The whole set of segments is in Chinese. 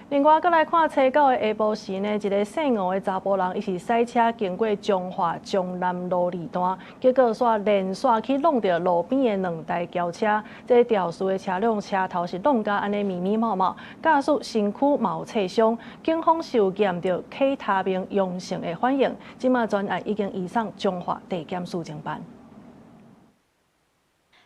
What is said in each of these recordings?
另外，再來看初9的下晡時呢，一個姓吳的查甫人，伊是駛車經過中華江南路二段，結果煞連續去弄到路邊的2台轎車，這肇事的車輛車頭是弄甲安尼密密麻麻，駕駛身軀嘛有擦傷。警方是有驗到K他命陽性的反應，即馬專案已經移送中華地檢署偵辦。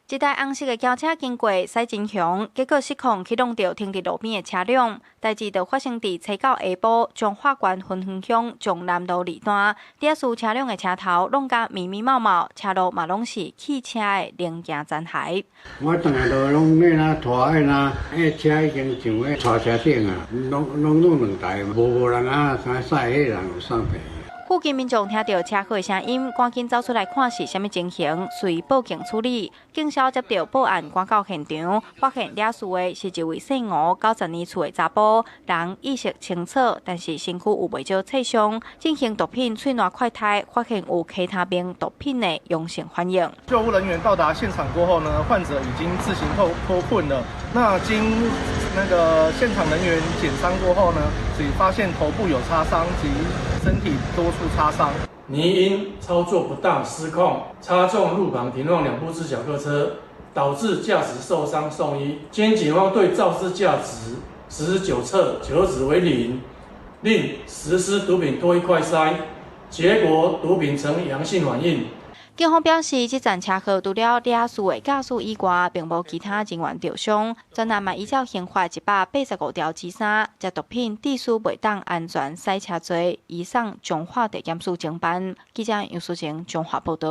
一台紅色的轎車經過駛真凶，結果失控去弄到停佇路邊的車輛。代志就發生佇初9下晡，彰化縣分園鄉中南路二段，肇事車輛的車頭弄甲密密麻麻，車路嘛攏是汽車的零件殘骸。我當下都攏咧那拖車已經上咧拖車頂啊，攏2台，無人啊，啥駛迄人有送病。附近民眾聽到車禍的聲音，趕緊走出來看是啥物情形，隨報警處理。警消接到報案，趕到現場，發現肇事的是一位姓吳90年厝的查甫，人意識清楚，但是身軀有袂少擦傷。進行毒品採拿快篩，發現有其他名毒品的陽性反應。救護人員到達現場過後呢，患者已經自行脫困了。那經現場人員檢傷過後呢，只發現頭部有擦傷及身體多處擦傷。擬因操作不當失控，擦中路旁停放2部自小客車，導致駕駛受傷送醫。經警方對肇事駕駛實施酒測，酒值為0，另實施毒品唾液快篩，結果毒品呈陽性反應。警方表示，這站車禍除了肇事的駕駛以外，並無其他人員受傷。專案嘛依照刑法185條之3，將毒品致使袂當安全駛車罪，移送彰化地檢署偵辦。記者楊淑晴，彰化報道。